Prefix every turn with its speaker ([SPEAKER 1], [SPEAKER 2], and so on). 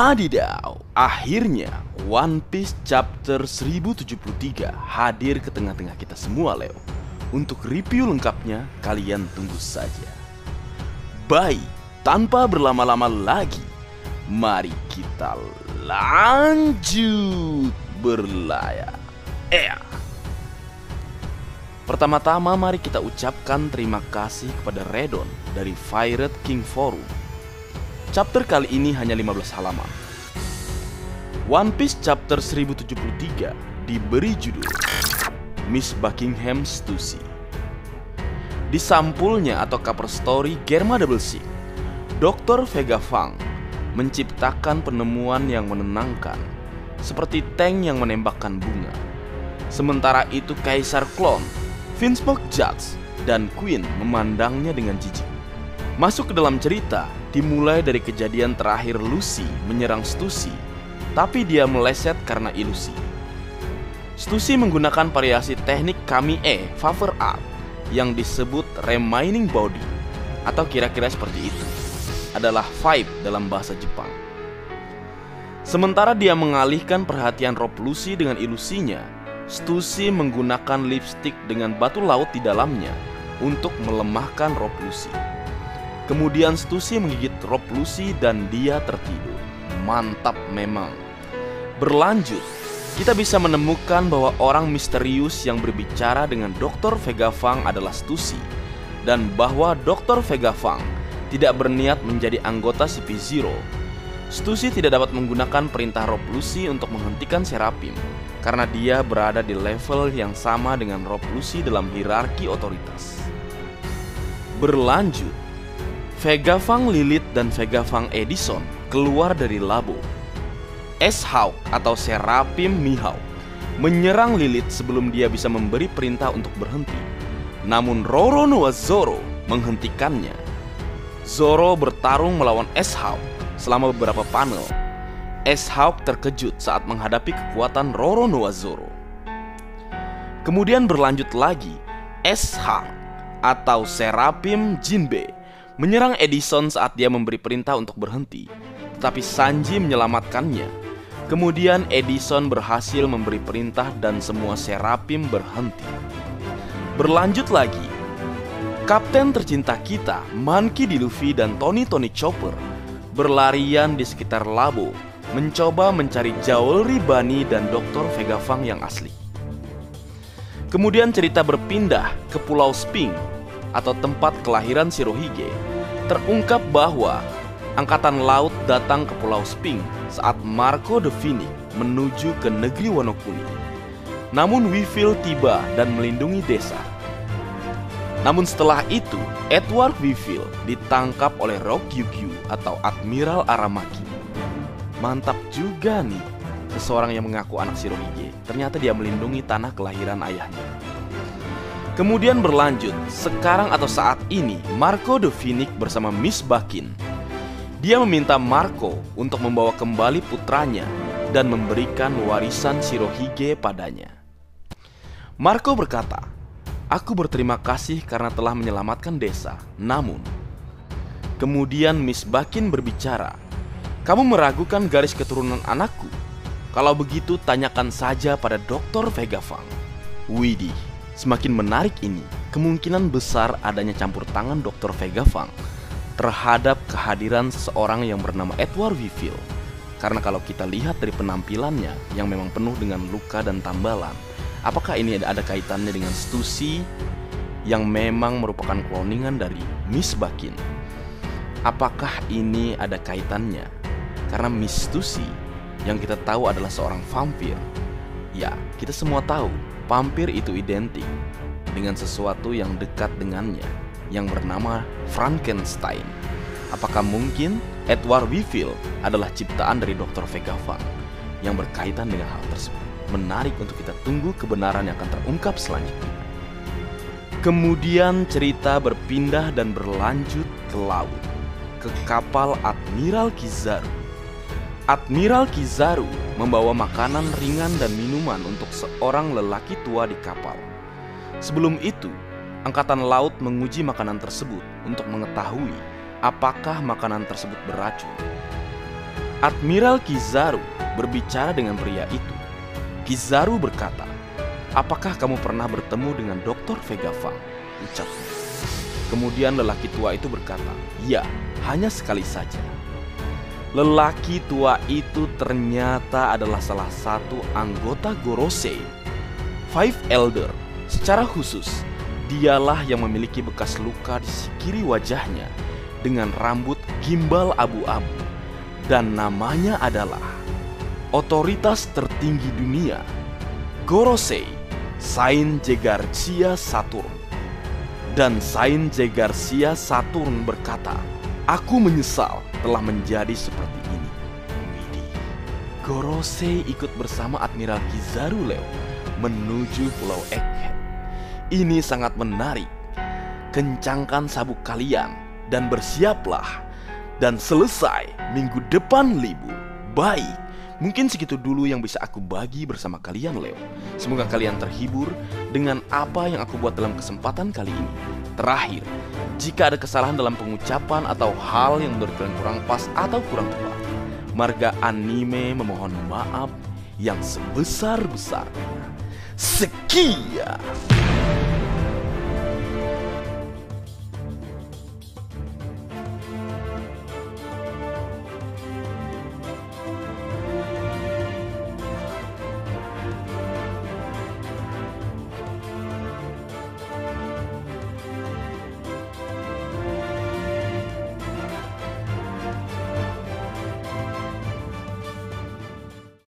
[SPEAKER 1] Wadidaw, akhirnya One Piece chapter 1073 hadir ke tengah-tengah kita semua, Leo. Untuk review lengkapnya, kalian tunggu saja. Baik, tanpa berlama-lama lagi, mari kita lanjut berlayar. Pertama-tama mari kita ucapkan terima kasih kepada Redon dari Pirate King Forum. Chapter kali ini hanya 15 halaman. One Piece chapter 1073 diberi judul Miss Buckingham Stussy. Di sampulnya atau cover story Germa Double Six, Dr. Vegapunk menciptakan penemuan yang menenangkan, seperti tank yang menembakkan bunga. Sementara itu Kaisar Klon, Vinsmoke Judge, dan Queen memandangnya dengan jijik. Masuk ke dalam cerita dimulai dari kejadian terakhir Lucy menyerang Stussy, tapi dia meleset karena ilusi. Stussy menggunakan variasi teknik Kami-e Favor Art yang disebut Remaining Body, atau kira-kira seperti itu, adalah vibe dalam bahasa Jepang. Sementara dia mengalihkan perhatian Rob Lucy dengan ilusinya, Stussy menggunakan lipstick dengan batu laut di dalamnya untuk melemahkan Rob Lucy. Kemudian Stussy menggigit Rob Lucy dan dia tertidur. Mantap memang. Berlanjut, kita bisa menemukan bahwa orang misterius yang berbicara dengan Dr. Vegapunk adalah Stussy, dan bahwa Dr. Vegapunk tidak berniat menjadi anggota CP0. Stussy tidak dapat menggunakan perintah Rob Lucy untuk menghentikan Serapim, karena dia berada di level yang sama dengan Rob Lucy dalam hierarki otoritas. Berlanjut, Vegapunk Lilith dan Vegapunk Edison keluar dari labo. S-Hawk atau Serapim Mihawk menyerang Lilith sebelum dia bisa memberi perintah untuk berhenti. Namun Roronoa Zoro menghentikannya. Zoro bertarung melawan S-Hawk selama beberapa panel. S-Hawk terkejut saat menghadapi kekuatan Roronoa Zoro. Kemudian berlanjut lagi, S-Hawk atau Serapim Jinbe menyerang Edison saat dia memberi perintah untuk berhenti, tetapi Sanji menyelamatkannya. Kemudian Edison berhasil memberi perintah dan semua Serapim berhenti. Berlanjut lagi, Kapten tercinta kita, Monkey D. Luffy dan Tony Chopper berlarian di sekitar labo, mencoba mencari Jewelry Bunny dan Dr. Vegapunk yang asli. Kemudian cerita berpindah ke Pulau Sphinx atau tempat kelahiran Shirohige. Terungkap bahwa angkatan laut datang ke Pulau Sphinx saat Marco the Phoenix menuju ke negeri Wano Kuni. Namun Weevil tiba dan melindungi desa. Namun setelah itu, Edward Weevil ditangkap oleh Rokyugyu atau Admiral Aramaki. Mantap juga nih, seseorang yang mengaku anak Shirohige, ternyata dia melindungi tanah kelahiran ayahnya. Kemudian berlanjut, sekarang atau saat ini Marco the Phoenix bersama Miss Bakin. Dia meminta Marco untuk membawa kembali putranya dan memberikan warisan Shirohige padanya. Marco berkata, "Aku berterima kasih karena telah menyelamatkan desa. Namun..." Kemudian Miss Bakin berbicara, "Kamu meragukan garis keturunan anakku? Kalau begitu tanyakan saja pada Dr. Vegapunk." Widih, semakin menarik ini, kemungkinan besar adanya campur tangan Dr. Vegapunk terhadap kehadiran seseorang yang bernama Edward Weevil. Karena kalau kita lihat dari penampilannya yang memang penuh dengan luka dan tambalan, apakah ini ada kaitannya dengan Stussy yang memang merupakan kloningan dari Miss Bakin? Apakah ini ada kaitannya? Karena Miss Stussy yang kita tahu adalah seorang vampir. Ya, kita semua tahu vampir itu identik dengan sesuatu yang dekat dengannya, yang bernama Frankenstein. Apakah mungkin Edward Weevil adalah ciptaan dari Dr. Vegapunk yang berkaitan dengan hal tersebut? Menarik untuk kita tunggu kebenaran yang akan terungkap selanjutnya. Kemudian cerita berpindah dan berlanjut ke laut, ke kapal Admiral Kizaru. Admiral Kizaru membawa makanan ringan dan minuman untuk seorang lelaki tua di kapal. Sebelum itu, angkatan laut menguji makanan tersebut untuk mengetahui apakah makanan tersebut beracun. Admiral Kizaru berbicara dengan pria itu. Kizaru berkata, "Apakah kamu pernah bertemu dengan Dr. Vega Fang?" ucapnya. Kemudian lelaki tua itu berkata, "Ya, hanya sekali saja." Lelaki tua itu ternyata adalah salah satu anggota Gorosei, Five Elder. Secara khusus, dialah yang memiliki bekas luka di sisi kiri wajahnya dengan rambut gimbal abu-abu, dan namanya adalah otoritas tertinggi dunia, Gorosei, Saint J. Garcia Saturn. Dan Saint J. Garcia Saturn berkata, "Aku menyesal telah menjadi seperti ini." Widih. Gorosei ikut bersama Admiral Kizaru Leo menuju Pulau Egghead. Ini sangat menarik. Kencangkan sabuk kalian dan bersiaplah. Dan selesai minggu depan libur. Baik, mungkin segitu dulu yang bisa aku bagi bersama kalian, Leo. Semoga kalian terhibur dengan apa yang aku buat dalam kesempatan kali ini. Terakhir, jika ada kesalahan dalam pengucapan atau hal yang menurut kalian kurang pas atau kurang tepat, Marga Anime memohon maaf yang sebesar-besarnya. Sekian.